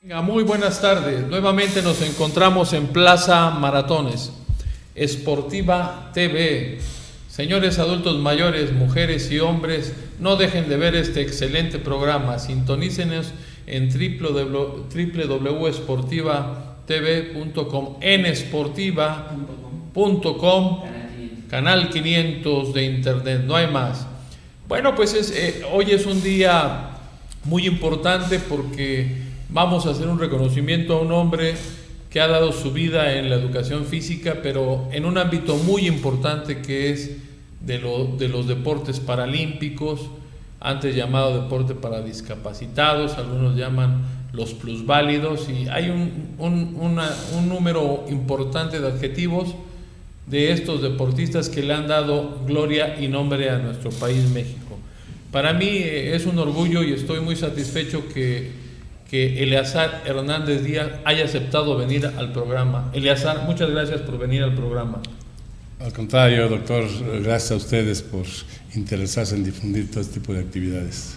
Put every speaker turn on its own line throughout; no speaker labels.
Muy buenas tardes. Nuevamente nos encontramos en Plaza Maratones, Sportiva TV. Señores adultos mayores, mujeres y hombres, no dejen de ver este excelente programa. Sintonícenos en www.sportivatv.com, en sportiva.com, canal 500 de internet, no hay más. Bueno, pues hoy es un día muy importante porque vamos a hacer un reconocimiento a un hombre que ha dado su vida en la educación física, pero en un ámbito muy importante que es de los deportes paralímpicos, antes llamado deporte para discapacitados, algunos llaman los plusválidos, y hay un número importante de adjetivos de estos deportistas que le han dado gloria y nombre a nuestro país, México. Para mí es un orgullo y estoy muy satisfecho que Eleazar Hernández Díaz haya aceptado venir al programa. Eleazar, muchas gracias por venir al programa.
Al contrario, doctor, gracias a ustedes por interesarse en difundir todo este tipo de actividades.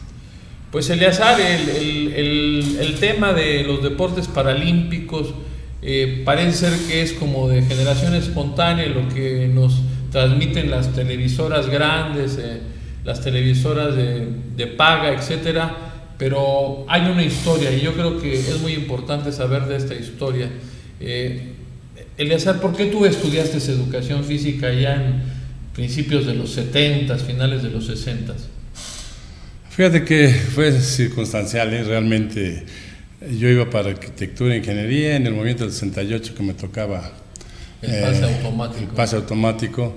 Pues Eleazar, el tema de los deportes paralímpicos parece ser que es como de generación espontánea, lo que nos transmiten las televisoras grandes, las televisoras de paga, etcétera. Pero hay una historia y yo creo que es muy importante saber de esta historia. Eleazar, ¿por qué tú estudiaste educación física ya en principios de los 70, finales de los 60?
Fíjate que fue circunstancial, realmente yo iba para arquitectura e ingeniería en el movimiento del 68 que me tocaba
el pase automático.
El pase automático,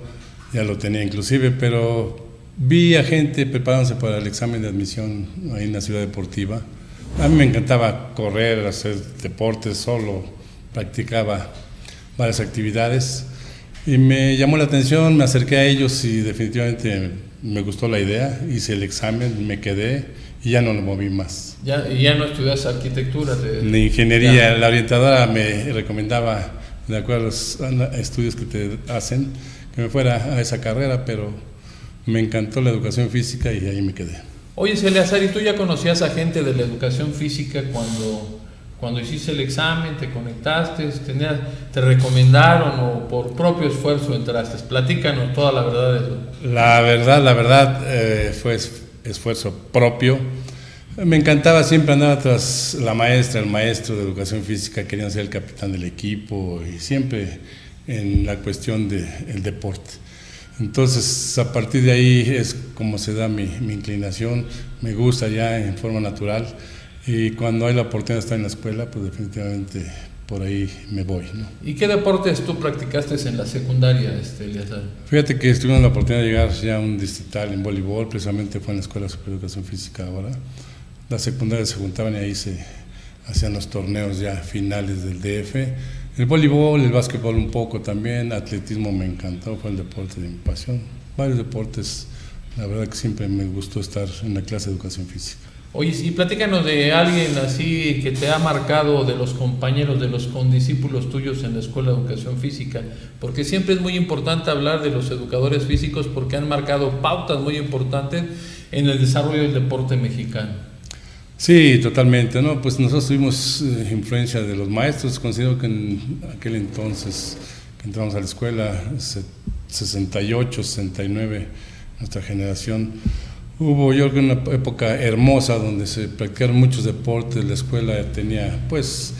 ya lo tenía inclusive, pero vi a gente preparándose para el examen de admisión ahí en la ciudad deportiva. A mí me encantaba correr, hacer deportes, solo practicaba varias actividades y me llamó la atención, me acerqué a ellos y definitivamente me gustó la idea, hice el examen, me quedé y ya no lo moví más.
¿Ya no estudias arquitectura?
Ni ingeniería, la orientadora me recomendaba, de acuerdo a los estudios que te hacen, que me fuera a esa carrera, pero me encantó la educación física y ahí me quedé.
Oye, Eleazar, ¿y tú ya conocías a gente de la educación física cuando hiciste el examen, te conectaste, te recomendaron o por propio esfuerzo entraste? Platícanos toda la verdad de eso.
La verdad fue esfuerzo propio. Me encantaba, siempre andaba tras la maestra, el maestro de educación física, querían ser el capitán del equipo y siempre en la cuestión del deporte. Entonces, a partir de ahí es como se da mi inclinación, me gusta ya en forma natural y cuando hay la oportunidad de estar en la escuela, pues definitivamente por ahí me voy, ¿no?
¿Y qué deportes tú practicaste en la secundaria, Eleazar?
Fíjate que tuvimos la oportunidad de llegar ya a un distrital en voleibol, precisamente fue en la Escuela Superior de Educación Física ahora. Las secundarias se juntaban y ahí se hacían los torneos ya finales del DF. El voleibol, el básquetbol un poco también, atletismo me encantó, fue el deporte de mi pasión. Varios deportes, la verdad que siempre me gustó estar en la clase de educación física.
Oye, y platícanos de alguien así que te ha marcado, de los compañeros, de los condiscípulos tuyos en la Escuela de Educación Física, porque siempre es muy importante hablar de los educadores físicos porque han marcado pautas muy importantes en el desarrollo del deporte mexicano.
Sí, totalmente, ¿no? Pues nosotros tuvimos influencia de los maestros. Considero que en aquel entonces que entramos a la escuela, 68, 69, nuestra generación, hubo yo creo una época hermosa donde se practicaron muchos deportes. La escuela tenía pues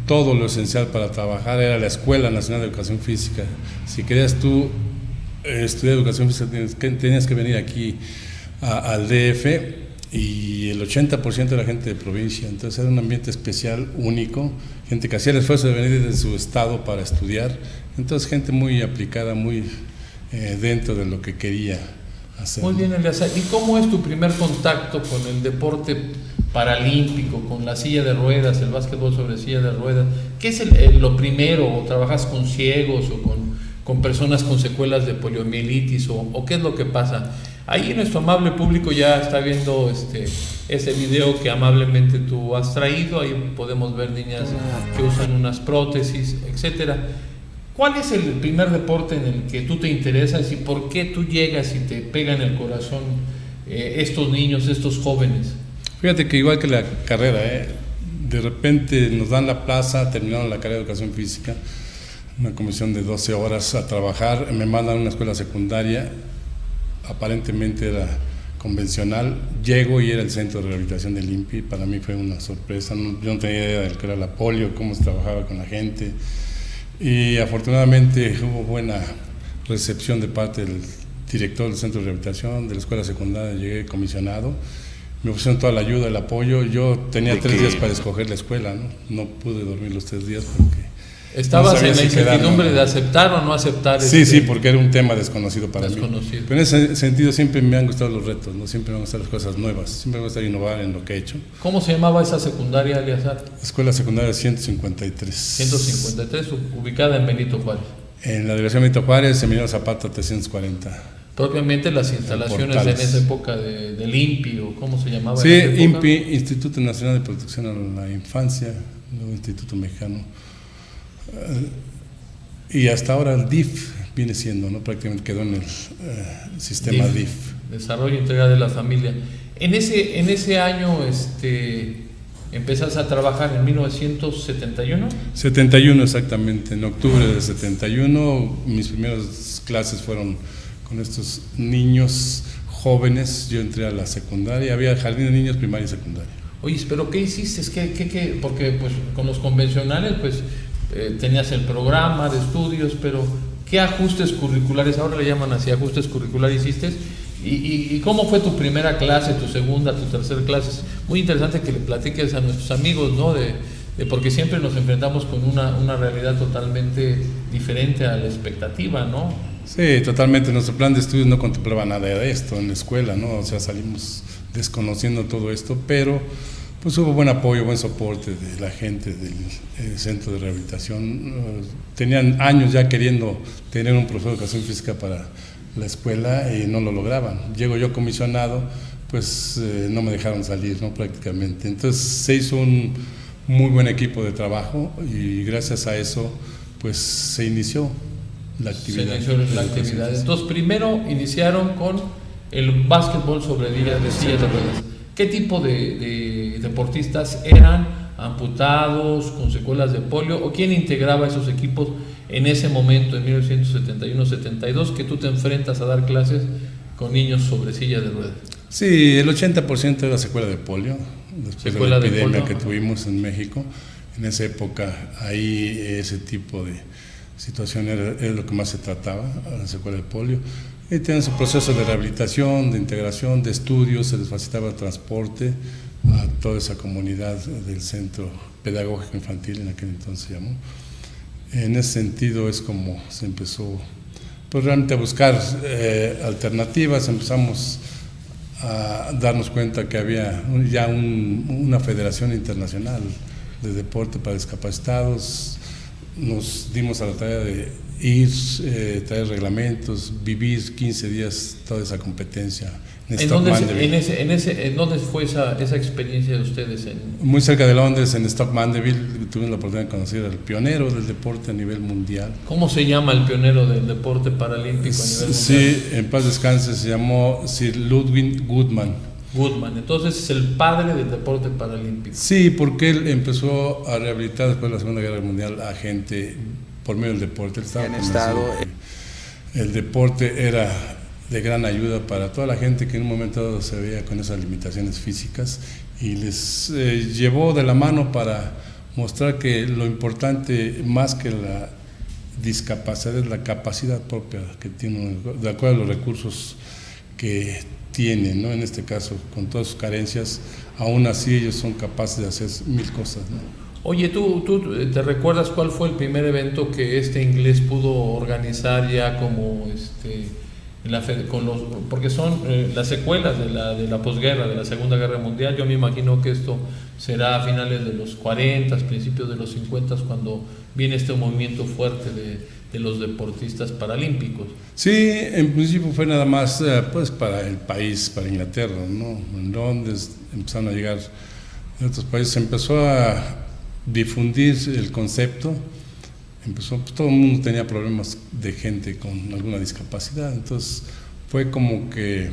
todo lo esencial para trabajar, era la Escuela Nacional de Educación Física. Si querías tú estudiar educación física tenías que venir aquí al DF, y el 80% de la gente de provincia, entonces era un ambiente especial, único, gente que hacía el esfuerzo de venir desde su estado para estudiar, entonces gente muy aplicada, muy dentro de lo que quería hacer.
Muy bien, Eleazar, ¿y cómo es tu primer contacto con el deporte paralímpico, con la silla de ruedas, el básquetbol sobre silla de ruedas? ¿Qué es lo primero? ¿O trabajas con ciegos o con personas con secuelas de poliomielitis o qué es lo que pasa? Ahí nuestro amable público ya está viendo ese video que amablemente tú has traído. Ahí podemos ver niñas que usan unas prótesis, etcétera. ¿Cuál es el primer deporte en el que tú te interesas y por qué tú llegas y te pega en el corazón estos niños, estos jóvenes?
Fíjate que igual que la carrera, de repente nos dan la plaza, terminaron la carrera de educación física, una comisión de 12 horas a trabajar, me mandan a una escuela secundaria, aparentemente era convencional, llego y era el centro de rehabilitación del INPI, para mí fue una sorpresa, yo no tenía idea de lo que era la polio, cómo se trabajaba con la gente, y afortunadamente hubo buena recepción de parte del director del centro de rehabilitación, de la escuela secundaria, llegué comisionado, me ofrecieron toda la ayuda, el apoyo, yo tenía 3 días para escoger la escuela, no pude dormir los 3 días porque...
¿Estabas en la incertidumbre de aceptar o no aceptar?
Sí, porque era un tema desconocido para mí. Pero en ese sentido siempre me han gustado los retos, ¿no? Siempre me han gustado las cosas nuevas, siempre me gusta innovar en lo que he hecho.
¿Cómo se llamaba esa secundaria, Eleazar?
Escuela Secundaria 153.
153, ubicada en Benito Juárez.
En la delegación Benito Juárez, Emiliano Zapata 340.
Propiamente las instalaciones en esa época del INPI, o ¿cómo se llamaba?
Sí, INPI, Instituto Nacional de Protección a la Infancia, luego Instituto Mexicano. Y hasta ahora el DIF viene siendo, ¿no? Prácticamente quedó en el sistema DIF.
Desarrollo Integral de la Familia. En ese año empezaste a trabajar en 1971.
71 exactamente, en octubre de 71 mis primeras clases fueron con estos niños jóvenes. Yo entré a la secundaria, había jardín de niños, primaria y secundaria.
Oye, pero ¿qué hiciste? Porque pues con los convencionales pues tenías el programa de estudios, pero ¿qué ajustes curriculares, ahora le llaman así, ajustes curriculares hiciste? ¿Y cómo fue tu primera clase, tu segunda, tu tercera clase? Es muy interesante que le platiques a nuestros amigos, ¿no? Porque siempre nos enfrentamos con una realidad totalmente diferente a la expectativa, ¿no?
Sí, totalmente. Nuestro plan de estudios no contemplaba nada de esto en la escuela, ¿no? O sea, salimos desconociendo todo esto, pero pues hubo buen apoyo, buen soporte de la gente del centro de rehabilitación. Tenían años ya queriendo tener un profesor de educación física para la escuela y no lo lograban. Llego yo comisionado, pues no me dejaron salir, ¿no? Prácticamente. Entonces se hizo un muy buen equipo de trabajo y gracias a eso pues se inició la actividad.
Entonces primero iniciaron con el básquetbol sobre sillas de ruedas. ¿Qué tipo de deportistas eran? ¿Amputados, con secuelas de polio? ¿O quién integraba esos equipos en ese momento, en 1971-72, que tú te enfrentas a dar clases con niños sobre silla de ruedas?
Sí, el 80% era secuela de polio, después de la epidemia que tuvimos en México. En esa época, ahí ese tipo de situación era lo que más se trataba, la secuela de polio. Y tienen su proceso de rehabilitación, de integración, de estudios, se les facilitaba el transporte a toda esa comunidad del Centro Pedagógico Infantil, en aquel entonces se llamó. En ese sentido es como se empezó pues realmente a buscar alternativas, empezamos a darnos cuenta que había ya una federación internacional de deporte para discapacitados. Nos dimos a la tarea de ir, traer reglamentos, vivir 15 días toda esa competencia.
¿En dónde fue esa experiencia de ustedes?
Muy cerca de Londres, en Stoke Mandeville, tuvimos la oportunidad de conocer al pionero del deporte a nivel mundial.
¿Cómo se llama el pionero del deporte paralímpico a nivel mundial?
Sí, en paz descanse, se llamó Sir Ludwig Goodman.
Entonces es el padre del deporte paralímpico.
Sí, porque él empezó a rehabilitar después de la Segunda Guerra Mundial a gente por medio del deporte. Él estaba el deporte era de gran ayuda para toda la gente que en un momento dado se veía con esas limitaciones físicas y les llevó de la mano para mostrar que lo importante más que la discapacidad es la capacidad propia que tiene, de acuerdo a los recursos que tienen, ¿no? En este caso, con todas sus carencias, aún así ellos son capaces de hacer 1000 cosas, ¿no?
Oye, ¿tú te recuerdas cuál fue el primer evento que inglés pudo organizar ya como porque son las secuelas de la posguerra, de la Segunda Guerra Mundial? Yo me imagino que esto será a finales de los 40, principios de los 50, cuando viene este movimiento fuerte de los deportistas paralímpicos.
Sí, en principio fue nada más pues para el país, para Inglaterra, ¿no? En Londres empezaron a llegar de otros países, se empezó a difundir el concepto, pues todo el mundo tenía problemas de gente con alguna discapacidad, entonces fue como que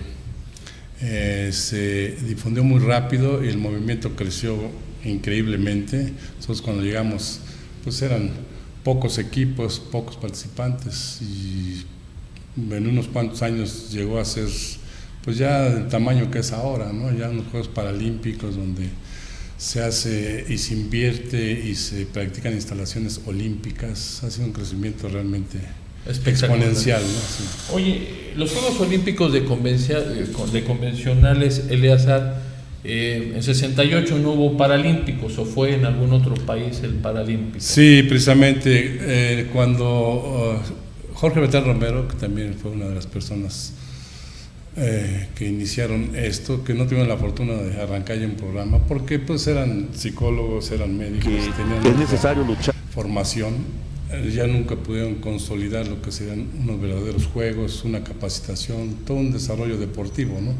se difundió muy rápido y el movimiento creció increíblemente. Nosotros cuando llegamos, pues eran pocos equipos, pocos participantes, y en unos cuantos años llegó a ser pues ya el tamaño que es ahora, ¿no? Ya unos Juegos Paralímpicos donde se hace y se invierte y se practican instalaciones olímpicas. Ha sido un crecimiento realmente exponencial, ¿no? Sí.
Oye, los Juegos Olímpicos de convencionales, Eleazar, en 68 no hubo Paralímpicos, ¿o fue en algún otro país el Paralímpico?
Sí, precisamente cuando Jorge Beltrán Romero, que también fue una de las personas que iniciaron esto, que no tuvieron la fortuna de arrancar ya un programa, porque pues eran psicólogos, eran médicos, tenían
es necesario luchar.
Formación, ya nunca pudieron consolidar lo que serían unos verdaderos juegos, una capacitación, todo un desarrollo deportivo, ¿no?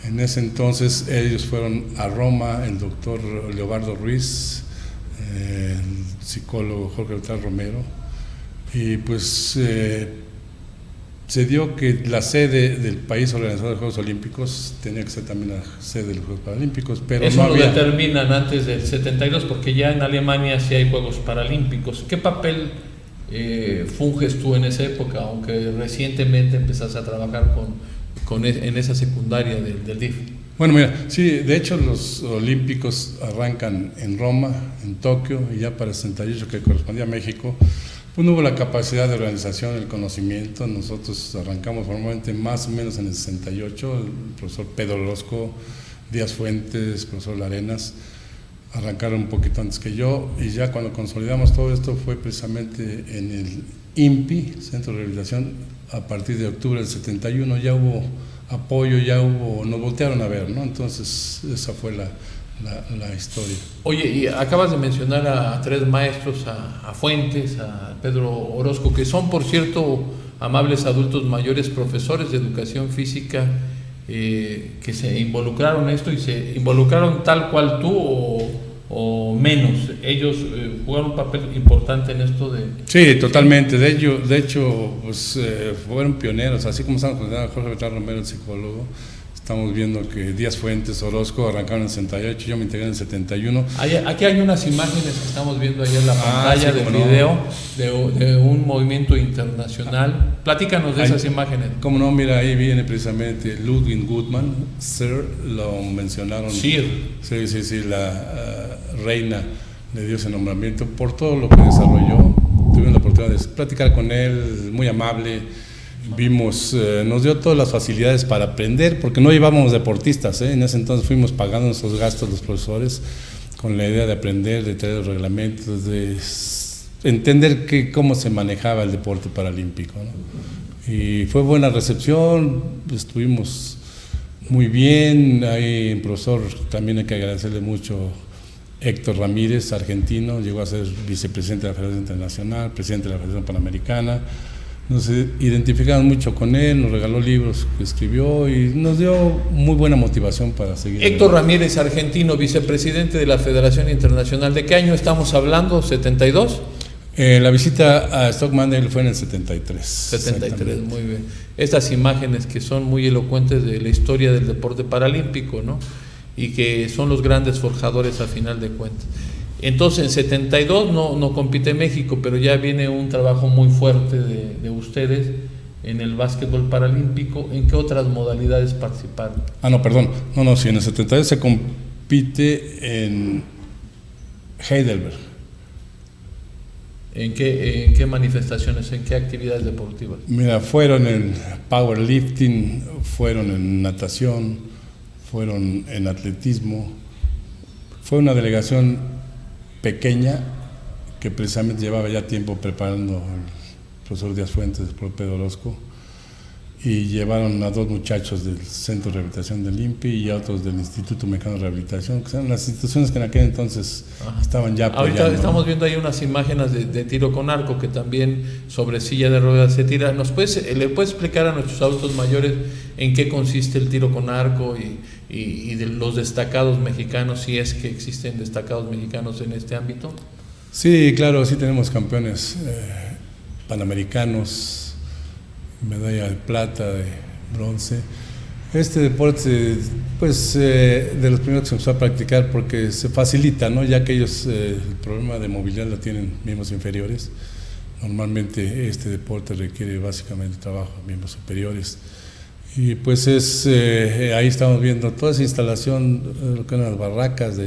En ese entonces ellos fueron a Roma, el doctor Leobardo Ruiz, el psicólogo Jorge Beltrán Romero, y pues se dio que la sede del país organizador de Juegos Olímpicos tenía que ser también la sede de los Juegos Paralímpicos, pero
eso
no
lo
había.
determinan antes del 72, porque ya en Alemania sí hay Juegos Paralímpicos. ¿Qué papel funges tú en esa época, aunque recientemente empezaste a trabajar en esa secundaria del DIF?
Bueno, mira, sí, de hecho los Olímpicos arrancan en Roma, en Tokio, y ya para el 68, que correspondía a México, pues no hubo la capacidad de organización, el conocimiento. Nosotros arrancamos formalmente más o menos en el 68, el profesor Pedro Orozco, Díaz Fuentes, profesor Larenas, arrancaron un poquito antes que yo, y ya cuando consolidamos todo esto fue precisamente en el INPI, Centro de Rehabilitación, a partir de octubre del 71, ya hubo apoyo, nos voltearon a ver, ¿no? Entonces esa fue la historia.
Oye, y acabas de mencionar a tres maestros, a Fuentes, a Pedro Orozco, que son, por cierto, amables adultos mayores, profesores de educación física, que se involucraron en esto, y se involucraron tal cual tú o menos. Ellos jugaron un papel importante en esto de...
Sí, totalmente. De hecho pues, fueron pioneros, así como estamos con Jorge Beltrán Romero, el psicólogo. Estamos viendo que Díaz Fuentes, Orozco arrancaron en el 68, yo me integré en el 71.
Aquí hay unas imágenes que estamos viendo ahí en la pantalla
sí,
del video de un movimiento internacional. Platícanos de esas imágenes.
Cómo no, mira, ahí viene precisamente Ludwig Guttmann, Sir, lo mencionaron.
Sir.
Sí, la reina le dio ese nombramiento por todo lo que desarrolló. Tuvimos la oportunidad de platicar con él, muy amable. Vimos, nos dio todas las facilidades para aprender, porque no llevábamos deportistas, en ese entonces fuimos pagando nuestros gastos los profesores, con la idea de aprender, de traer los reglamentos, de entender cómo se manejaba el deporte paralímpico, ¿no? Y fue buena recepción, estuvimos muy bien. Hay un profesor, también hay que agradecerle mucho, Héctor Ramírez, argentino, llegó a ser vicepresidente de la Federación Internacional, presidente de la Federación Panamericana. Nos identificamos mucho con él, nos regaló libros que escribió y nos dio muy buena motivación para seguir.
Héctor Ramírez, argentino, vicepresidente de la Federación Internacional. ¿De qué año estamos hablando? ¿72?
La visita a Stockman fue en el 73.
73, muy bien. Estas imágenes que son muy elocuentes de la historia del deporte paralímpico, ¿no? Y que son los grandes forjadores a final de cuentas. Entonces, en 72 no compite México, pero ya viene un trabajo muy fuerte de ustedes en el básquetbol paralímpico. ¿En qué otras modalidades participaron?
Sí, en el 72 se compite en Heidelberg.
¿En qué manifestaciones, en qué actividades deportivas?
Mira, fueron en powerlifting, fueron en natación, fueron en atletismo. Fue una delegación pequeña que precisamente llevaba ya tiempo preparando el profesor Díaz Fuentes, el profesor Pedro Orozco, y llevaron a dos muchachos del Centro de Rehabilitación del INPI y a otros del Instituto Mexicano de Rehabilitación, que eran las instituciones que en aquel entonces estaban ya apoyando.
Ahorita estamos viendo ahí unas imágenes de tiro con arco, que también sobre silla de ruedas se tira. ¿Le puedes explicar a nuestros adultos mayores en qué consiste el tiro con arco y de los destacados mexicanos, si es que existen destacados mexicanos en este ámbito?
Sí, claro, sí tenemos campeones panamericanos, medalla de plata, de bronce. Este deporte, pues, de los primeros que se empezó a practicar porque se facilita, ¿no? Ya que ellos el problema de movilidad lo tienen miembros inferiores. Normalmente este deporte requiere básicamente trabajo de miembros superiores. Y pues ahí estamos viendo toda esa instalación, lo que eran las barracas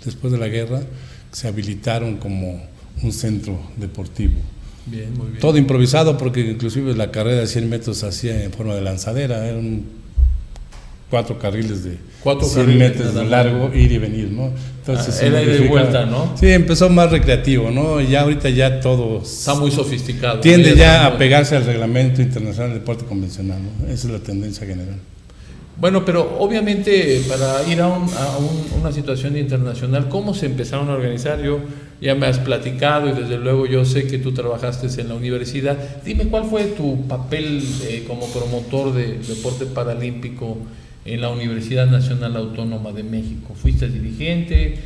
después de la guerra, que se habilitaron como un centro deportivo.
Bien, muy bien.
Todo improvisado porque inclusive la carrera de 100 metros se hacía en forma de lanzadera, eran 4 carriles de 100 metros de largo, ir y venir, ¿no? Entonces,
era ida y vuelta, ¿no?
Sí, empezó más recreativo, ¿no? Y ya ahorita ya todo
está muy sofisticado.
Tiende ya a pegarse al reglamento internacional del deporte convencional, ¿no? Esa es la tendencia general.
Bueno, pero obviamente para ir a una situación internacional, ¿cómo se empezaron a organizar? Yo ya me has platicado y desde luego yo sé que tú trabajaste en la universidad. Dime, ¿cuál fue tu papel como promotor de deporte paralímpico en la Universidad Nacional Autónoma de México? ¿Fuiste dirigente?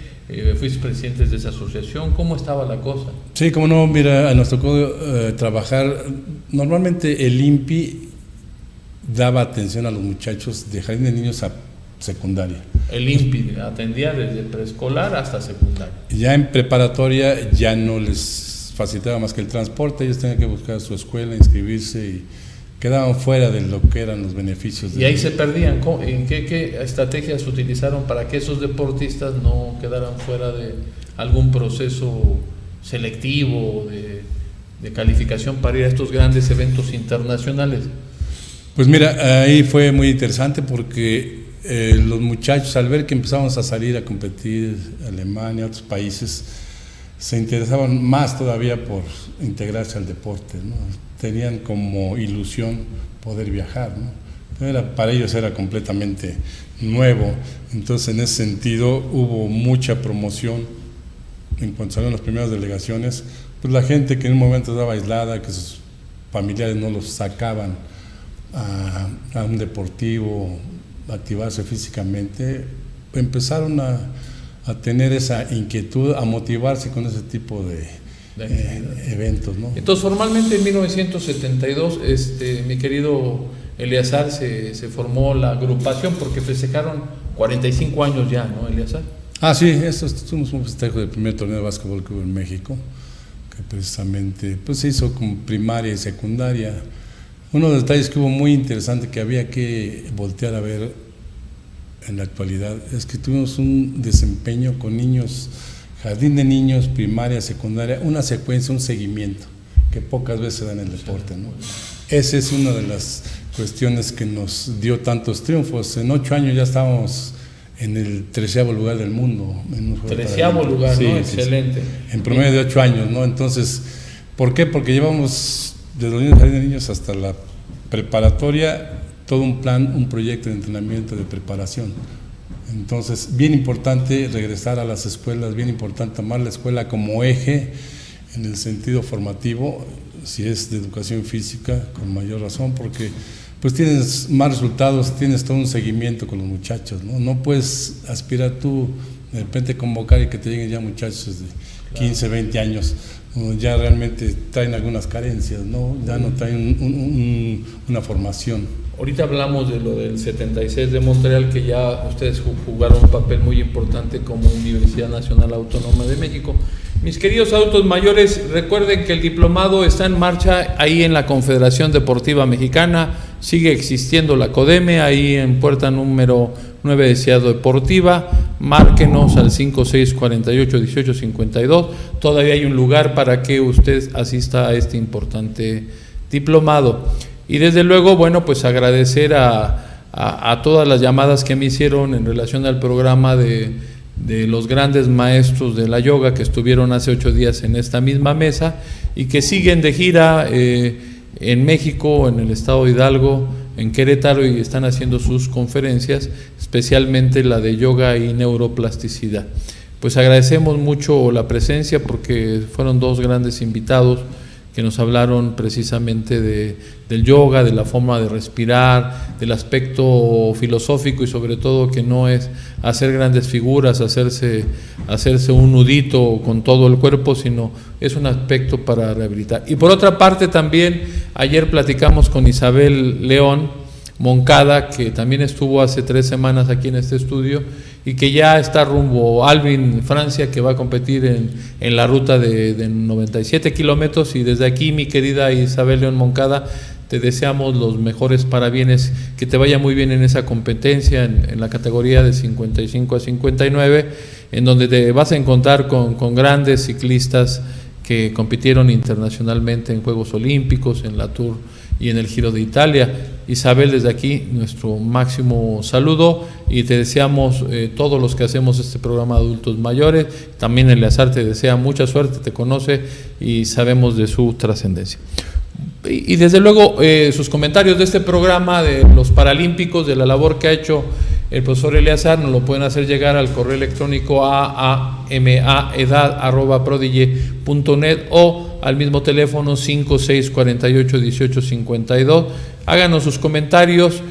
¿Fuiste presidente de esa asociación? ¿Cómo estaba la cosa?
Sí, como no, mira, nos tocó trabajar. Normalmente el INPI daba atención a los muchachos de jardín de niños a secundaria.
El INPI atendía desde preescolar hasta secundaria.
Ya en preparatoria ya no les facilitaba más que el transporte, ellos tenían que buscar su escuela, inscribirse y quedaban fuera de lo que eran los beneficios.
Y ahí se perdían. ¿En qué estrategias utilizaron para que esos deportistas no quedaran fuera de algún proceso selectivo de calificación para ir a estos grandes eventos internacionales?
Pues mira, ahí fue muy interesante porque los muchachos, al ver que empezamos a salir a competir Alemania, otros países, se interesaban más todavía por integrarse al deporte, ¿no? Tenían como ilusión poder viajar, ¿no? Para ellos era completamente nuevo, entonces en ese sentido hubo mucha promoción. En cuanto salieron las primeras delegaciones, pues la gente que en un momento estaba aislada, que sus familiares no los sacaban a un deportivo, a activarse físicamente, empezaron a tener esa inquietud, a motivarse con ese tipo de eventos, ¿no?
Entonces, formalmente en 1972, mi querido Eleazar, se formó la agrupación porque festejaron 45 años ya, ¿no, Eleazar?
Ah, sí, eso tuvimos un festejo del primer torneo de básquetbol que hubo en México, que precisamente pues, se hizo con primaria y secundaria. Uno de los detalles que hubo muy interesante que había que voltear a ver en la actualidad es que tuvimos un desempeño con niños, jardín de niños, primaria, secundaria, una secuencia, un seguimiento que pocas veces se da en el deporte, ¿no? Esa es una de las cuestiones que nos dio tantos triunfos. En 8 años ya estábamos en el 13º lugar del mundo.
13º lugar,
sí,
¿no?
Sí,
excelente.
sí. En promedio de 8 años, ¿no? Entonces, ¿por qué? Porque llevamos desde los jardín de niños hasta la preparatoria todo un plan, un proyecto de entrenamiento, de preparación. Entonces, bien importante regresar a las escuelas, bien importante tomar la escuela como eje en el sentido formativo, si es de educación física, con mayor razón, porque pues tienes más resultados, tienes todo un seguimiento con los muchachos, ¿no? No puedes aspirar tú de repente convocar y que te lleguen ya muchachos de 15, 20 años, ya realmente traen algunas carencias, ¿no? Ya no traen una formación.
Ahorita hablamos de lo del 76 de Montreal, que ya ustedes jugaron un papel muy importante como Universidad Nacional Autónoma de México. Mis queridos adultos mayores, recuerden que el diplomado está en marcha ahí en la Confederación Deportiva Mexicana, sigue existiendo la CODEME, ahí en puerta número 9 de Ciudad Deportiva, márquenos al 5648-1852, todavía hay un lugar para que usted asista a este importante diplomado. Y desde luego, bueno, pues agradecer a todas las llamadas que me hicieron en relación al programa de los grandes maestros de la yoga que estuvieron hace 8 días en esta misma mesa y que siguen de gira en México, en el estado de Hidalgo, en Querétaro, y están haciendo sus conferencias, especialmente la de yoga y neuroplasticidad. Pues agradecemos mucho la presencia porque fueron 2 grandes invitados que nos hablaron precisamente del yoga, de la forma de respirar, del aspecto filosófico y sobre todo que no es hacer grandes figuras, hacerse un nudito con todo el cuerpo, sino es un aspecto para rehabilitar. Y por otra parte también, ayer platicamos con Isabel León, Moncada, que también estuvo hace 3 semanas aquí en este estudio y que ya está rumbo a Alvin, Francia, que va a competir en la ruta de 97 kilómetros. Y desde aquí, mi querida Isabel León Moncada, te deseamos los mejores parabienes, que te vaya muy bien en esa competencia, en la categoría de 55 a 59, en donde te vas a encontrar con grandes ciclistas que compitieron internacionalmente en Juegos Olímpicos, en la Tour y en el Giro de Italia. Isabel, desde aquí nuestro máximo saludo y te deseamos, todos los que hacemos este programa de adultos mayores, también Eleazar te desea mucha suerte, te conoce y sabemos de su trascendencia. Y desde luego sus comentarios de este programa, de los Paralímpicos, de la labor que ha hecho el profesor Eleazar, nos lo pueden hacer llegar al correo electrónico a amaedad@prodigy.net o al mismo teléfono 56481852. Háganos sus comentarios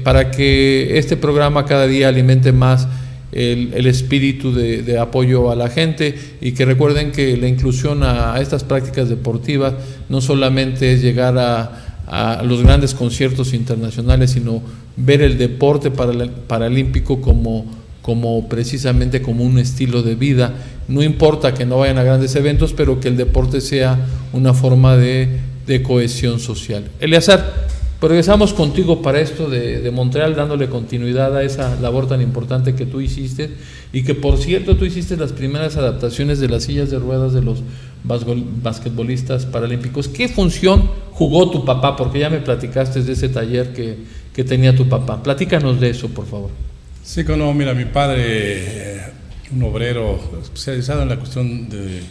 para que este programa cada día alimente más el espíritu de apoyo a la gente, y que recuerden que la inclusión a estas prácticas deportivas no solamente es llegar a los grandes conciertos internacionales, sino ver el deporte paralímpico como precisamente como un estilo de vida. No importa que no vayan a grandes eventos, pero que el deporte sea una forma de cohesión social. Eleazar, regresamos contigo para esto de Montreal, dándole continuidad a esa labor tan importante que tú hiciste, y que por cierto tú hiciste las primeras adaptaciones de las sillas de ruedas de los basquetbolistas paralímpicos. ¿Qué función jugó tu papá? Porque ya me platicaste de ese taller que tenía tu papá. Platícanos de eso, por favor.
Sí, no, mira, mi padre, un obrero especializado en la cuestión de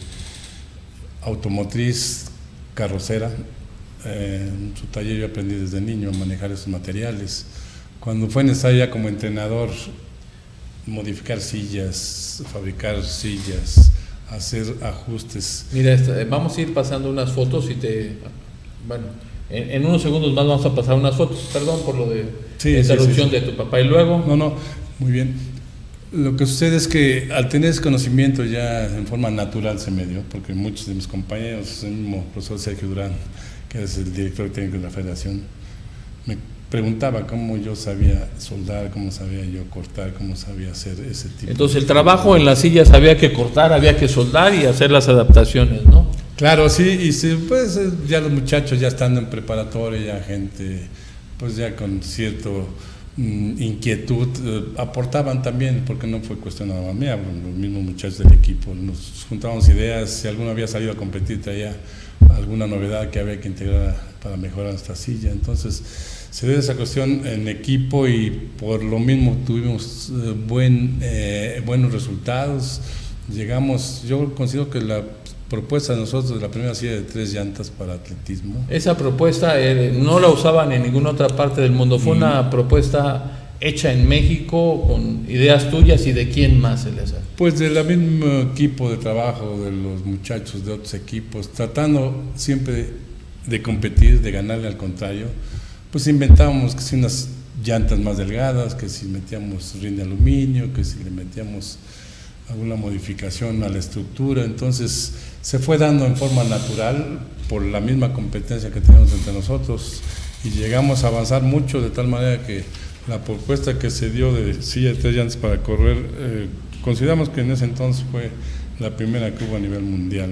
automotriz, carrocera. En su taller yo aprendí desde niño a manejar esos materiales. Cuando fue necesario ya como entrenador modificar sillas, fabricar sillas, hacer ajustes.
Mira, vamos a ir pasando unas fotos y en unos segundos más vamos a pasar unas fotos. Perdón por lo de la interrupción de tu papá. Y luego...
No, muy bien. Lo que sucede es que al tener ese conocimiento ya en forma natural se me dio, porque muchos de mis compañeros, el mismo profesor Sergio Durán, que es el director técnico de la federación, me preguntaba cómo yo sabía soldar, cómo sabía yo cortar, cómo sabía hacer ese tipo.
Entonces el trabajo en las sillas había que cortar, había que soldar y hacer las adaptaciones, ¿no?
Claro, sí, y sí, pues ya los muchachos ya estando en preparatoria, ya gente pues ya con cierto inquietud, aportaban también, porque no fue cuestión nada más mía, los mismos muchachos del equipo, nos juntábamos ideas, si alguno había salido a competir traía alguna novedad que había que integrar para mejorar nuestra silla. Entonces se dio esa cuestión en equipo y por lo mismo tuvimos buenos resultados. Llegamos, yo considero que la propuesta de nosotros de la primera silla de 3 llantas para atletismo.
Esa propuesta no la usaban en ninguna otra parte del mundo, fue una propuesta hecha en México con ideas tuyas. ¿Y de quién más, Eleazar?
Pues del mismo equipo de trabajo, de los muchachos de otros equipos, tratando siempre de competir, de ganarle al contrario. Pues inventábamos que si unas llantas más delgadas, que si metíamos rin de aluminio, que si le metíamos alguna modificación a la estructura. Entonces se fue dando en forma natural por la misma competencia que tenemos entre nosotros, y llegamos a avanzar mucho, de tal manera que la propuesta que se dio de silla de 3 llantas para correr, consideramos que en ese entonces fue la primera que hubo a nivel mundial.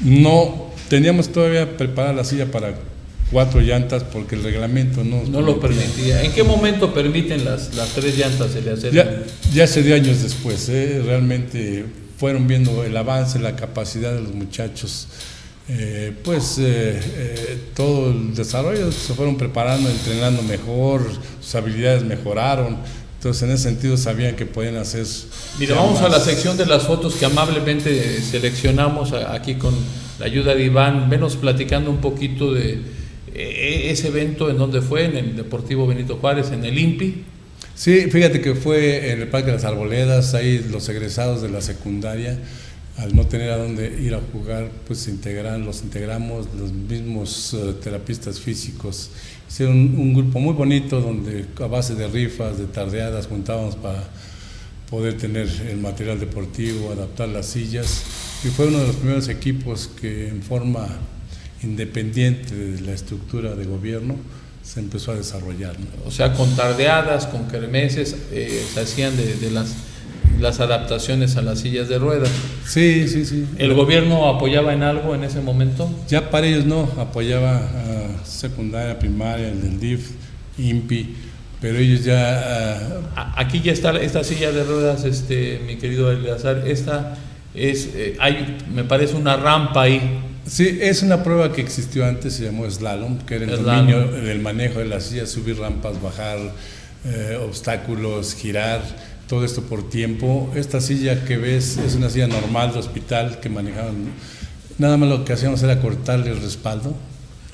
No teníamos todavía preparada la silla para 4 llantas porque el reglamento no
lo permitía. ¿En qué momento permiten las 3 llantas?
Ya se dio años después, realmente fueron viendo el avance, la capacidad de los muchachos, todo el desarrollo, se fueron preparando, entrenando mejor, sus habilidades mejoraron. Entonces en ese sentido sabían que podían hacer.
Mira, vamos a la sección de las fotos que amablemente seleccionamos aquí con la ayuda de Iván. Venos platicando un poquito de ese evento, en donde fue, en el Deportivo Benito Juárez, en el INPI.
Sí, fíjate que fue en el Parque de las Arboledas. Ahí los egresados de la secundaria, al no tener a dónde ir a jugar, pues los integramos los mismos terapistas físicos. Hicieron un grupo muy bonito donde a base de rifas, de tardeadas, juntábamos para poder tener el material deportivo, adaptar las sillas, y fue uno de los primeros equipos que en forma independiente de la estructura de gobierno se empezó a desarrollar, ¿no?
O sea, con tardeadas, con kermeses, se hacían de las adaptaciones a las sillas de ruedas.
Sí, sí, sí.
¿El gobierno apoyaba en algo en ese momento?
Ya para ellos no, apoyaba a secundaria, primaria, el del DIF, INPI, pero ellos ya...
Aquí ya está esta silla de ruedas, mi querido Eleazar, esta es, me parece una rampa ahí.
Sí, es una prueba que existió antes, se llamó slalom, que era el dominio del manejo de la silla, subir rampas, bajar obstáculos, girar, todo esto por tiempo. Esta silla que ves es una silla normal de hospital que manejaban, nada más lo que hacíamos era cortarle el respaldo,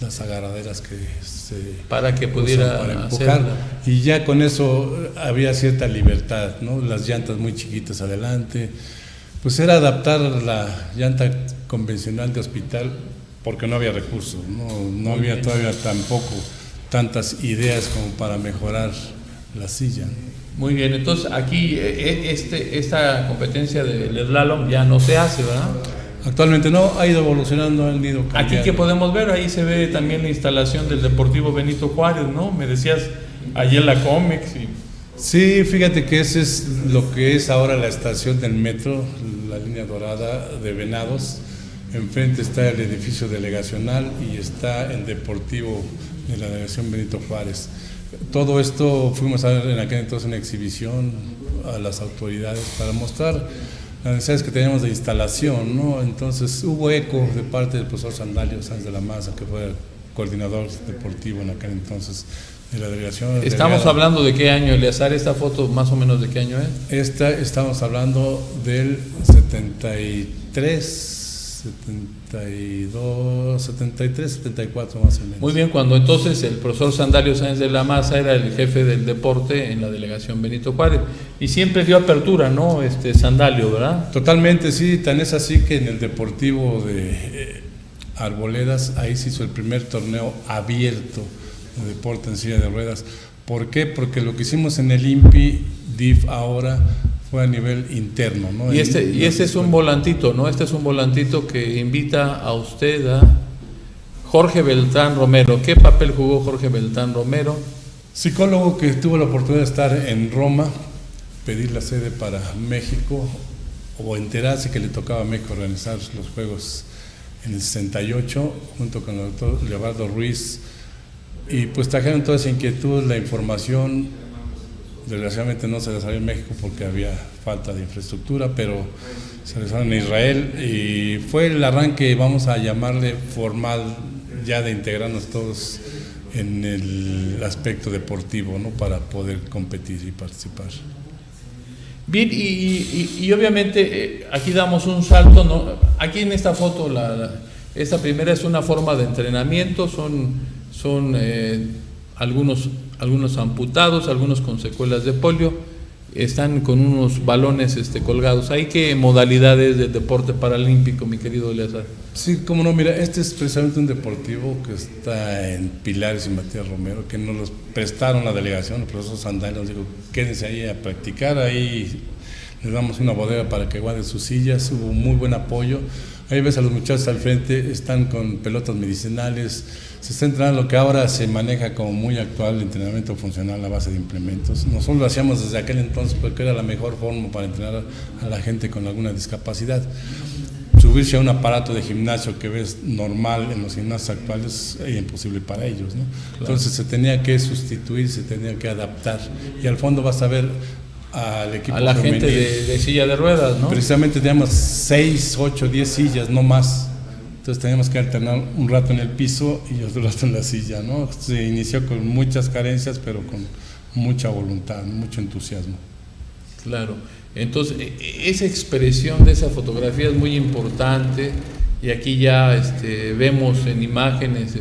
las agarraderas que se
para que pudiera
para empujar, hacerla. Y ya con eso había cierta libertad, ¿no? Las llantas muy chiquitas adelante, pues era adaptar la llanta convencional de hospital porque no había recursos, no había todavía tampoco tantas ideas como para mejorar la silla.
Muy bien, entonces aquí esta competencia del slalom ya no se hace, ¿verdad?
Actualmente no, ha ido evolucionando, han ido cambiando.
Aquí que podemos ver, ahí se ve también la instalación del Deportivo Benito Juárez, ¿no? Me decías ayer la Comex.
Sí, fíjate que ese es lo que es ahora la estación del metro, la línea dorada de Venados. Enfrente está el edificio delegacional y está el Deportivo de la delegación Benito Juárez. Todo esto fuimos a ver en aquel entonces una exhibición a las autoridades para mostrar las necesidades que teníamos de instalación, ¿no? Entonces hubo eco de parte del profesor Sandalio Sáenz de la Maza, que fue el coordinador deportivo en aquel entonés de la delegación.
¿Estamos hablando de qué año, Eleazar? ¿Esta foto más o menos de qué año es?
Estamos hablando del 73, 72, 73, 74 más o menos.
Muy bien, cuando entonces el profesor Sandalio Sáenz de la Maza era el jefe del deporte en la delegación Benito Juárez y siempre dio apertura, ¿no? Sandalio, ¿verdad?
Totalmente, sí, tan es así que en el Deportivo de Arboledas ahí se hizo el primer torneo abierto de deporte en silla de ruedas. ¿Por qué? Porque lo que hicimos en el INPI, DIF ahora, fue a nivel interno, ¿no?
Y este es un volantito, ¿no? Este es un volantito que invita a usted a Jorge Beltrán Romero. ¿Qué papel jugó Jorge Beltrán Romero?
Psicólogo que tuvo la oportunidad de estar en Roma, pedir la sede para México o enterarse que le tocaba a México organizar los Juegos en el 68 junto con el doctor Leobardo Ruiz, y pues trajeron toda esa inquietud, la información. Desgraciadamente no se desarrolló en México porque había falta de infraestructura, pero se desarrolló en Israel y fue el arranque, vamos a llamarle formal, ya de integrarnos todos en el aspecto deportivo, ¿no? Para poder competir y participar.
Bien, y obviamente aquí damos un salto, ¿no? Aquí en esta foto, esta primera es una forma de entrenamiento, son algunos amputados, algunos con secuelas de polio, están con unos balones colgados. ¿Hay qué modalidades de deporte paralímpico, mi querido Eleazar?
Sí, cómo no, mira, este es precisamente un deportivo que está en Pilares y Matías Romero, que nos los prestaron la delegación, el profesor Sandal nos dijo, quédense ahí a practicar, ahí les damos una bodega para que guarden sus sillas, hubo muy buen apoyo. Ahí ves a los muchachos al frente, están con pelotas medicinales, se está entrenando lo que ahora se maneja como muy actual, el entrenamiento funcional a base de implementos. Nosotros lo hacíamos desde aquel entonces porque era la mejor forma para entrenar a la gente con alguna discapacidad. Subirse a un aparato de gimnasio que ves normal en los gimnasios actuales es imposible para ellos, ¿no? Claro. Entonces se tenía que sustituir, se tenía que adaptar, y al fondo vas a ver al equipo
a la
femenil,
gente de silla de ruedas, ¿no?
Precisamente teníamos 6, 8, 10 sillas, no más. Entonces teníamos que alternar un rato en el piso y otro rato en la silla, ¿no? Se inició con muchas carencias, pero con mucha voluntad, mucho entusiasmo.
Claro. Entonces, esa expresión de esa fotografía es muy importante, y aquí ya vemos en imágenes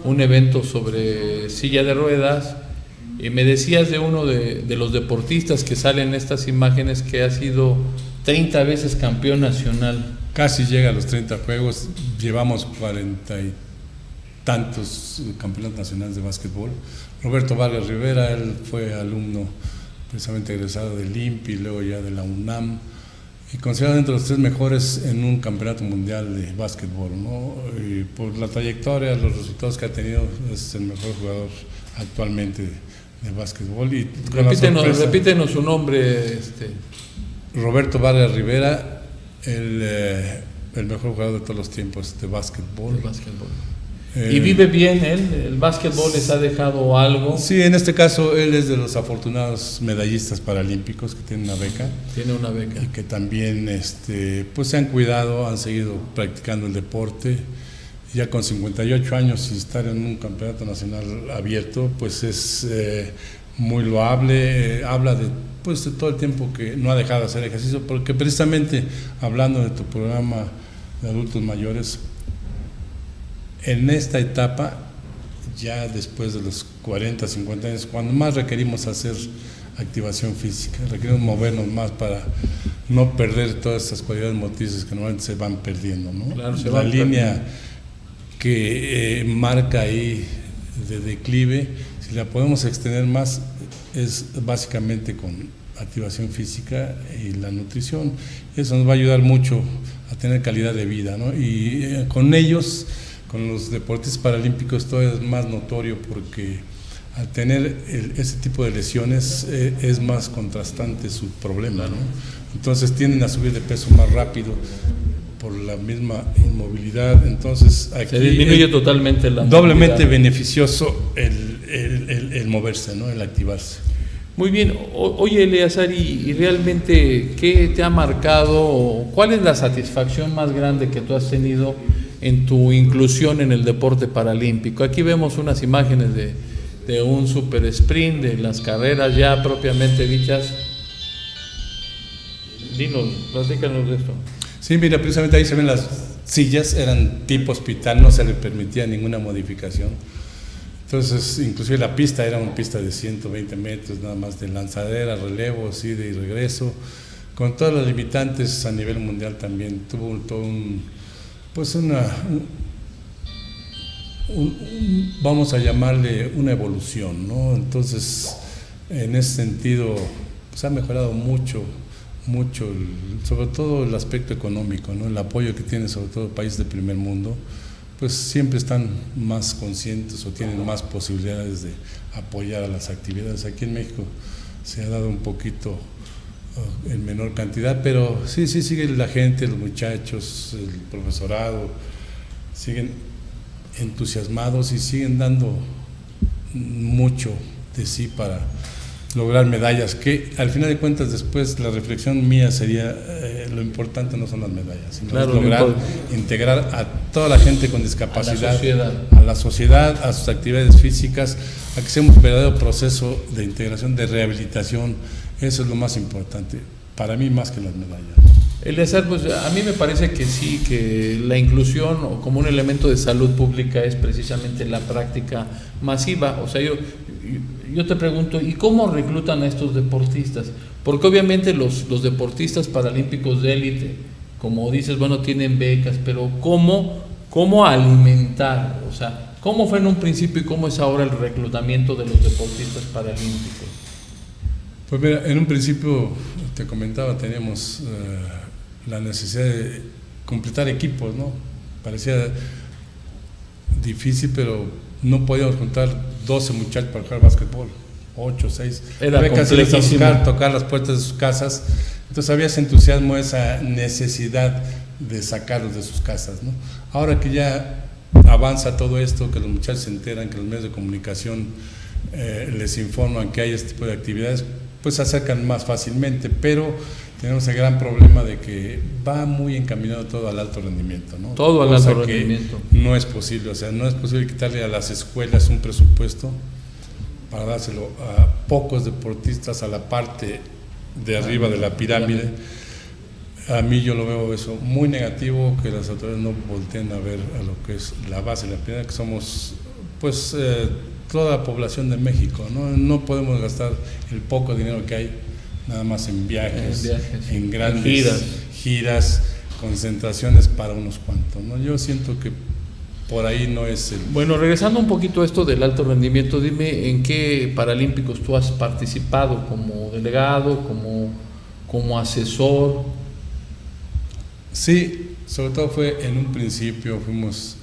un evento sobre silla de ruedas. Me decías de uno de los deportistas que salen en estas imágenes que ha sido 30 veces campeón nacional.
Casi llega a los 30 juegos, llevamos 40 y tantos campeonatos nacionales de básquetbol. Roberto Vargas Rivera, él fue alumno precisamente egresado del INPI, luego ya de la UNAM, y considerado entre los 3 mejores en un campeonato mundial de básquetbol, ¿no? Y por la trayectoria, los resultados que ha tenido, es el mejor jugador actualmente de básquetbol. Y
repítenos su nombre.
Roberto Vargas Rivera, el mejor jugador de todos los tiempos de básquetbol.
¿Y vive bien él? ¿El básquetbol les ha dejado algo?
Sí, en este caso él es de los afortunados medallistas paralímpicos que tienen una beca.
Tiene una beca.
Y que también pues se han cuidado, han seguido practicando el deporte. Ya con 58 años y estar en un campeonato nacional abierto, pues es muy loable. Habla de todo el tiempo que no ha dejado de hacer ejercicio, porque precisamente hablando de tu programa de adultos mayores, en esta etapa, ya después de los 40, 50 años, cuando más requerimos hacer activación física, requerimos movernos más para no perder todas estas cualidades motrices que normalmente se van perdiendo, ¿no?
Claro,
la línea que marca ahí de declive, si la podemos extender más, es básicamente con activación física y la nutrición. Eso nos va a ayudar mucho a tener calidad de vida, ¿no? Y con ellos, con los deportistas paralímpicos, todo es más notorio, porque al tener ese tipo de lesiones es más contrastante su problema, ¿no? Entonces tienden a subir de peso más rápido por la misma inmovilidad. Entonces aquí
se disminuye totalmente la
doblemente
movilidad.
Beneficioso el moverse, ¿no? El activarse.
Muy bien. Oye, Eleazar, ¿y realmente qué te ha marcado? ¿Cuál es la satisfacción más grande que tú has tenido en tu inclusión en el deporte paralímpico? Aquí vemos unas imágenes de un super sprint, de las carreras ya propiamente dichas. Dinos, platícanos de esto.
Sí, mira, precisamente ahí se ven las sillas, eran tipo hospital, no se le permitía ninguna modificación. Entonces, inclusive la pista era una pista de 120 metros, nada más de lanzadera, relevos, ida y regreso, con todas las limitantes a nivel mundial también. Tuvo todo vamos a llamarle una evolución, ¿no? Entonces, en ese sentido, pues ha mejorado mucho, sobre todo el aspecto económico, ¿no? El apoyo que tienen sobre todo países de primer mundo, pues siempre están más conscientes o tienen más posibilidades de apoyar a las actividades. Aquí en México se ha dado un poquito en menor cantidad, pero sí sigue la gente, los muchachos, el profesorado, siguen entusiasmados y siguen dando mucho de sí para lograr medallas, que al final de cuentas después la reflexión mía sería lo importante no son las medallas, sino
claro,
lograr integrar a toda la gente con discapacidad
a
la sociedad, a sus actividades físicas, a que sea un verdadero proceso de integración, de rehabilitación. Eso es lo más importante para mí, más que las medallas.
Eleazar, pues a mí me parece que sí, que la inclusión como un elemento de salud pública es precisamente la práctica masiva. O sea, yo te pregunto, ¿y cómo reclutan a estos deportistas? Porque obviamente los deportistas paralímpicos de élite, como dices, bueno, tienen becas, pero ¿cómo alimentar? O sea, ¿cómo fue en un principio y cómo es ahora el reclutamiento de los deportistas paralímpicos?
Pues mira, en un principio, te comentaba, teníamos la necesidad de completar equipos, ¿no? Parecía difícil, pero no podíamos juntar 12 muchachos para jugar básquetbol, 8, 6.
Era complejísimo.
Tocar las puertas de sus casas. Entonces había ese entusiasmo, esa necesidad de sacarlos de sus casas, ¿no? Ahora que ya avanza todo esto, que los muchachos se enteran, que los medios de comunicación les informan que hay este tipo de actividades, pues se acercan más fácilmente, pero tenemos el gran problema de que va muy encaminado todo al alto rendimiento, ¿no?
Todo al alto rendimiento.
No es posible, o sea, no es posible quitarle a las escuelas un presupuesto para dárselo a pocos deportistas a la parte de arriba de la pirámide. A mí yo lo veo eso muy negativo, que las autoridades no volteen a ver a lo que es la base de la pirámide, que somos pues toda la población de México, ¿no? No podemos gastar el poco dinero que hay nada más en viajes, en grandes giras, concentraciones para unos cuantos, ¿no? Yo siento que por ahí no es el...
Bueno, regresando un poquito a esto del alto rendimiento, dime en qué paralímpicos tú has participado como delegado, como asesor.
Sí, sobre todo fue en un principio, fuimos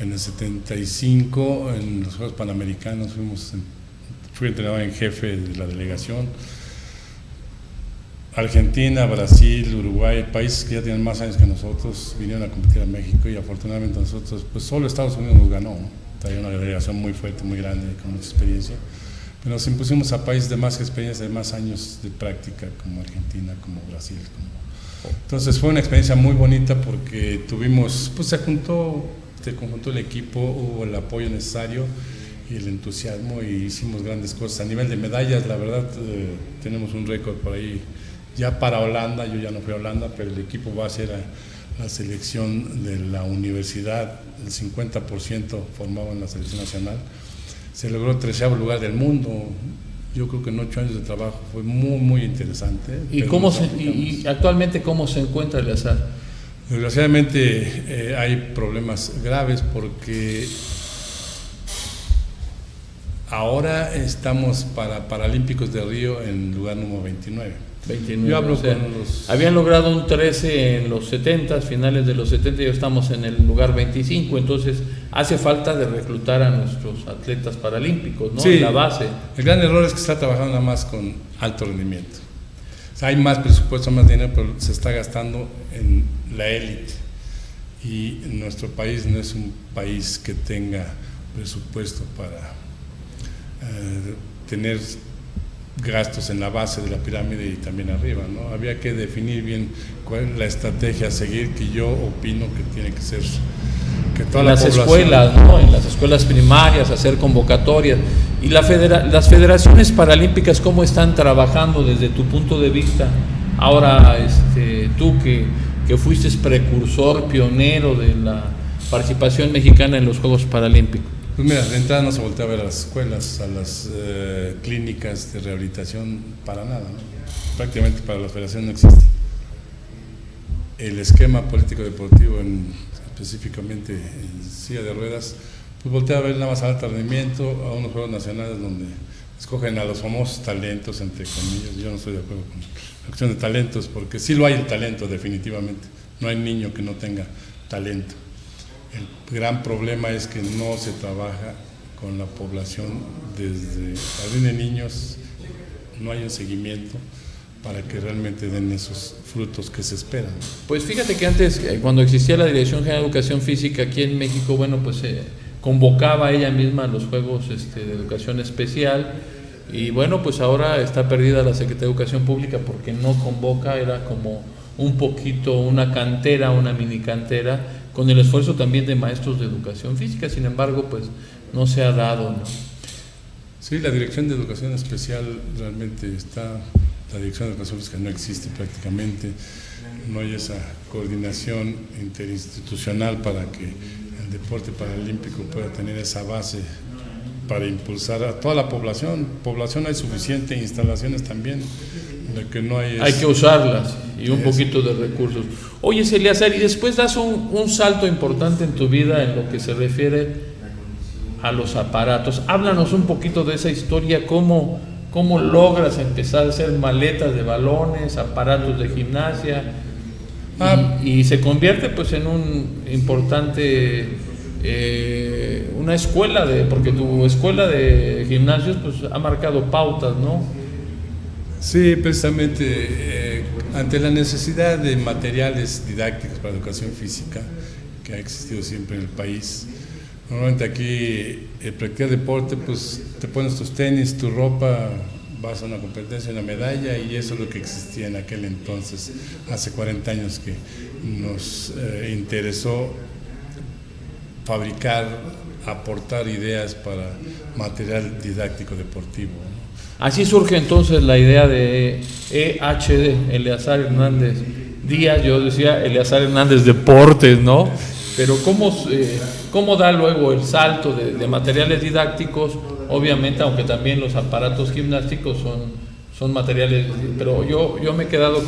en el 75, en los Juegos Panamericanos, fui entrenador en jefe de la delegación. Argentina, Brasil, Uruguay, países que ya tienen más años que nosotros, vinieron a competir a México y afortunadamente nosotros, pues solo Estados Unidos nos ganó, ¿no? Traía una delegación muy fuerte, muy grande, con mucha experiencia. Pero nos impusimos a países de más experiencia, de más años de práctica, como Argentina, como Brasil. Entonces fue una experiencia muy bonita porque tuvimos, pues se conjuntó el equipo, hubo el apoyo necesario y el entusiasmo y hicimos grandes cosas. A nivel de medallas, la verdad, tenemos un récord por ahí ya para Holanda. Yo ya no fui a Holanda, pero el equipo va a ser la selección de la universidad, el 50% formado en la selección nacional. Se logró el 13º lugar del mundo. Yo creo que en 8 años de trabajo fue muy, muy interesante.
¿Y actualmente cómo se encuentra Eleazar?
Desgraciadamente hay problemas graves porque ahora estamos para Paralímpicos de Río en lugar número 29. Yo hablo con los...
Habían logrado un 13 en los 70, finales de los 70, y ya estamos en el lugar 25, entonces hace falta de reclutar a nuestros atletas paralímpicos, ¿no?
Sí,
en la base.
El gran error es que se está trabajando nada más con alto rendimiento. O sea, hay más presupuesto, más dinero, pero se está gastando en la élite. Y nuestro país no es un país que tenga presupuesto para tener gastos en la base de la pirámide y también arriba, ¿no? Había que definir bien cuál es la estrategia a seguir, que yo opino que tiene que ser que toda la población...
escuelas, ¿no? En las escuelas primarias, hacer convocatorias. Y las federaciones paralímpicas, ¿cómo están trabajando desde tu punto de vista? Ahora, tú que fuiste precursor, pionero de la participación mexicana en los Juegos Paralímpicos.
Pues mira, de entrada no se voltea a ver a las escuelas, a las clínicas de rehabilitación, para nada, ¿no? Prácticamente para la federación no existe. El esquema político deportivo, específicamente en silla de ruedas, pues voltea a ver nada más a alto rendimiento, a unos Juegos Nacionales donde escogen a los famosos talentos, entre comillas. Yo no estoy de acuerdo con la cuestión de talentos, porque sí lo hay el talento definitivamente, no hay niño que no tenga talento. El gran problema es que no se trabaja con la población desde jardín de niños, no hay un seguimiento para que realmente den esos frutos que se esperan.
Pues fíjate que antes, cuando existía la Dirección General de Educación Física aquí en México, bueno, pues convocaba ella misma a los Juegos de Educación Especial, y bueno, pues ahora está perdida la Secretaría de Educación Pública porque no convoca, era como un poquito una cantera, una mini cantera, con el esfuerzo también de maestros de educación física. Sin embargo, pues no se ha dado, ¿no?
Sí, la Dirección de Educación Especial realmente está, la Dirección de Educación Física no existe prácticamente, no hay esa coordinación interinstitucional para que el deporte paralímpico pueda tener esa base para impulsar a toda la población. Población hay suficiente, instalaciones también, lo que no hay es...
Hay que usarlas y un poquito de recursos. Oye, Eleazar, y después das un salto importante en tu vida en lo que se refiere a los aparatos. Háblanos un poquito de esa historia, cómo logras empezar a hacer maletas de balones, aparatos de gimnasia, y se convierte pues en un importante, una escuela, porque tu escuela de gimnasios pues ha marcado pautas, ¿no?
Sí, precisamente ante la necesidad de materiales didácticos para educación física que ha existido siempre en el país. Normalmente aquí practicar deporte, pues te pones tus tenis, tu ropa, vas a una competencia, una medalla, y eso es lo que existía en aquel entonces, hace 40 años que nos interesó fabricar, aportar ideas para material didáctico deportivo, ¿no?
Así surge entonces la idea de EHD, Eleazar Hernández Díaz. Yo decía Eleazar Hernández Deportes, ¿no? Pero ¿cómo da luego el salto de materiales didácticos? Obviamente, aunque también los aparatos gimnásticos son materiales, pero yo me he quedado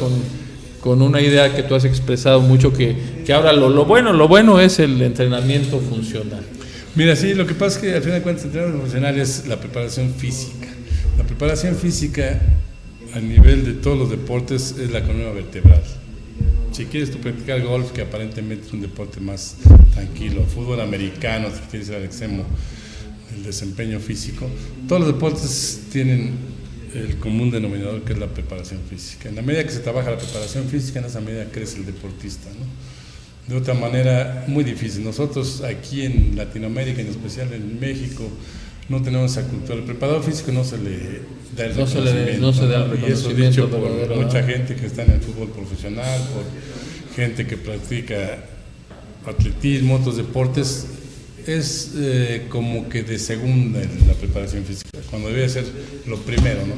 con una idea que tú has expresado mucho, que ahora lo bueno es el entrenamiento funcional.
Mira, sí, lo que pasa es que al final de cuentas el entrenamiento funcional es la preparación física. La preparación física a nivel de todos los deportes es la columna vertebral. Si quieres tú practicar golf, que aparentemente es un deporte más tranquilo, fútbol americano, si quieres ir al extremo del desempeño físico, todos los deportes tienen el común denominador, que es la preparación física. En la medida que se trabaja la preparación física, en esa medida crece el deportista, ¿no? De otra manera, muy difícil. Nosotros aquí en Latinoamérica, en especial en México, no tenemos esa cultura. El preparador físico no se le da el reconocimiento.
No se da el
Y eso
reconocimiento
dicho por
verdadero,
mucha
¿no?
gente que está en el fútbol profesional, por gente que practica atletismo, otros deportes, es como que de segunda en la preparación física, cuando debe ser lo primero, ¿no?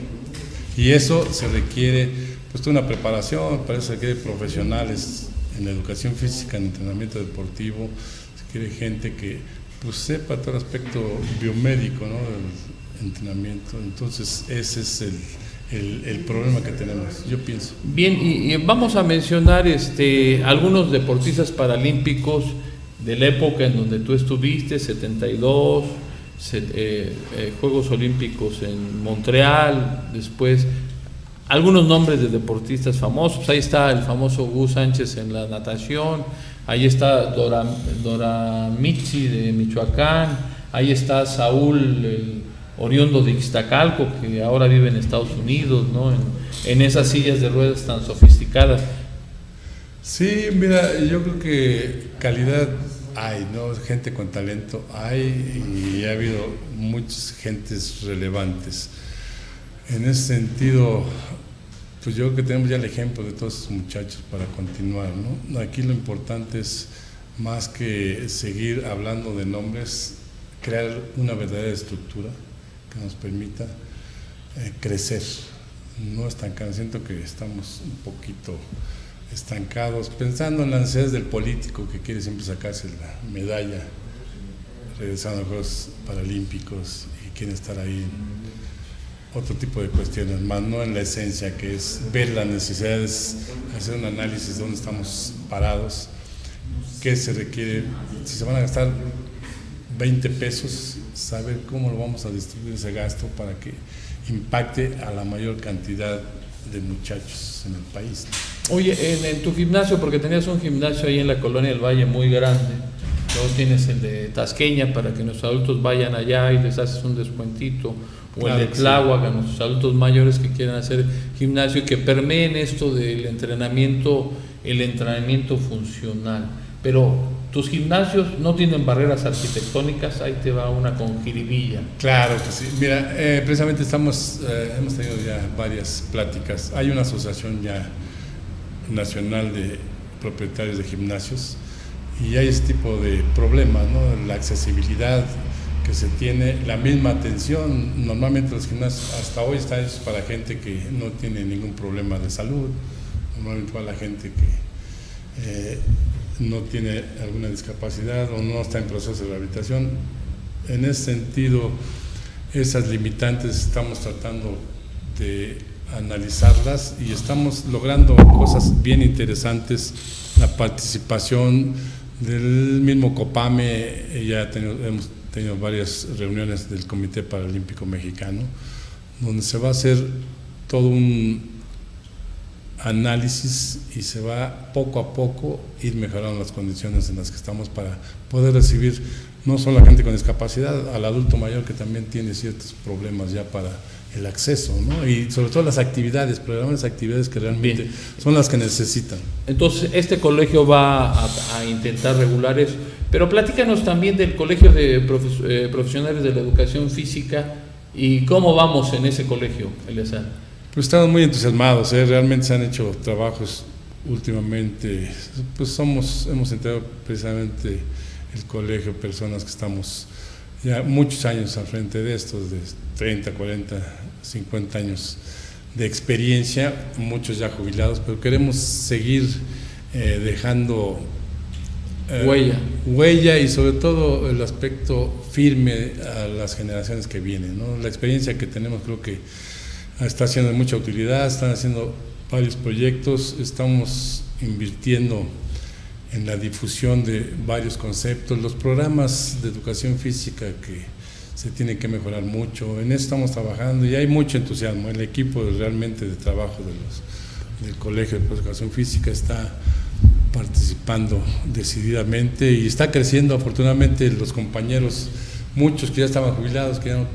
Y eso se requiere, pues, toda una preparación, para eso se requiere profesionales en la educación física, en entrenamiento deportivo, se quiere gente que, pues, sepa todo el aspecto biomédico, ¿no?, del entrenamiento. Entonces ese es el problema que tenemos, yo pienso.
Bien, y vamos a mencionar algunos deportistas paralímpicos de la época en donde tú estuviste, 72, Juegos Olímpicos en Montreal, después algunos nombres de deportistas famosos. Ahí está el famoso Gus Sánchez en la natación, ahí está Dora Michi de Michoacán, ahí está Saúl, el oriundo de Ixtacalco, que ahora vive en Estados Unidos, ¿no? En esas sillas de ruedas tan sofisticadas.
Sí, mira, yo creo que calidad hay, ¿no? Gente con talento hay, y ha habido muchas gentes relevantes. En ese sentido, pues yo creo que tenemos ya el ejemplo de todos esos muchachos para continuar, ¿no? Aquí lo importante es, más que seguir hablando de nombres, crear una verdadera estructura que nos permita crecer, no estancar. Siento que estamos un poquito estancados, pensando en las necesidades del político que quiere siempre sacarse la medalla, regresando a los Juegos Paralímpicos, y quiere estar ahí en otro tipo de cuestiones, más no en la esencia, que es ver las necesidades, hacer un análisis de dónde estamos parados, qué se requiere, si se van a gastar 20 pesos, saber cómo lo vamos a distribuir ese gasto para que impacte a la mayor cantidad de muchachos en el país.
Oye, en tu gimnasio, porque tenías un gimnasio ahí en la Colonia del Valle muy grande, luego tienes el de Tasqueña para que nuestros adultos vayan allá y les haces un descuentito, o claro, el de Tláhuac, sí, a nuestros adultos mayores que quieran hacer gimnasio y que permeen esto del entrenamiento, el entrenamiento funcional. Pero tus gimnasios no tienen barreras arquitectónicas, ahí te va una con jiribilla.
Claro que sí. Mira, precisamente hemos tenido ya varias pláticas. Hay una asociación ya nacional de propietarios de gimnasios y hay ese tipo de problemas, ¿no? La accesibilidad que se tiene, la misma atención. Normalmente los gimnasios hasta hoy están hechos para gente que no tiene ningún problema de salud, normalmente para la gente que no tiene alguna discapacidad o no está en proceso de rehabilitación. En ese sentido, esas limitantes estamos tratando de analizarlas y estamos logrando cosas bien interesantes. La participación del mismo COPAME, ya hemos tenido varias reuniones del Comité Paralímpico Mexicano, donde se va a hacer todo un análisis y se va poco a poco ir mejorando las condiciones en las que estamos para poder recibir no solo a la gente con discapacidad, al adulto mayor que también tiene ciertos problemas ya para el acceso, ¿no? Y sobre todo las actividades, programas de actividades que realmente bien son las que necesitan.
Entonces, este colegio va a intentar regular eso, pero platícanos también del Colegio de Profesionales de la Educación Física y cómo vamos en ese colegio, Eleazar.
Pues estamos muy entusiasmados, realmente se han hecho trabajos últimamente, pues hemos entrado precisamente el colegio, personas que estamos ya muchos años al frente de esto, de 30, 40, 50 años de experiencia, muchos ya jubilados, pero queremos seguir dejando huella y sobre todo el aspecto firme a las generaciones que vienen, ¿no? La experiencia que tenemos creo que está siendo de mucha utilidad, están haciendo varios proyectos, estamos invirtiendo en la difusión de varios conceptos, los programas de educación física que se tienen que mejorar mucho, en eso estamos trabajando y hay mucho entusiasmo. El equipo realmente de trabajo del Colegio de Educación Física está participando decididamente y está creciendo. Afortunadamente los compañeros, muchos que ya estaban jubilados, que ya no...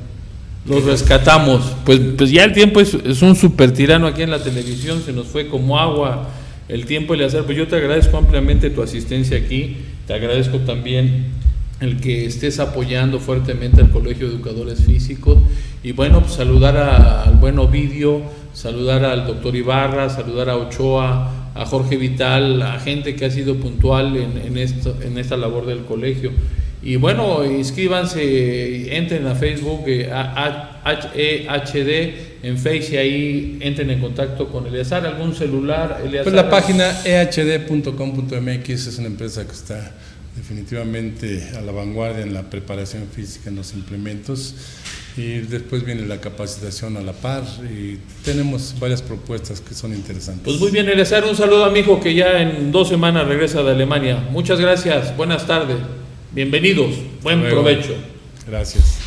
Los rescatamos. Pues ya el tiempo es un super tirano aquí en la televisión, se nos fue como agua el tiempo y hacer. Pues yo te agradezco ampliamente tu asistencia aquí, te agradezco también el que estés apoyando fuertemente al Colegio de Educadores Físicos y bueno, pues saludar al buen Ovidio, saludar al doctor Ibarra, saludar a Ochoa, a Jorge Vital, a gente que ha sido puntual en esta labor del colegio. Y bueno, inscríbanse, entren a Facebook, HEHD en Face y ahí entren en contacto con Eleazar. ¿Algún celular, Eleazar?
Pues la página ehd.com.mx es una empresa que está definitivamente a la vanguardia en la preparación física, en los implementos, y después viene la capacitación a la par y tenemos varias propuestas que son interesantes.
Pues muy bien, Eleazar, un saludo a mi hijo que ya en 2 semanas regresa de Alemania. Muchas gracias, buenas tardes, bienvenidos, buen provecho.
Gracias.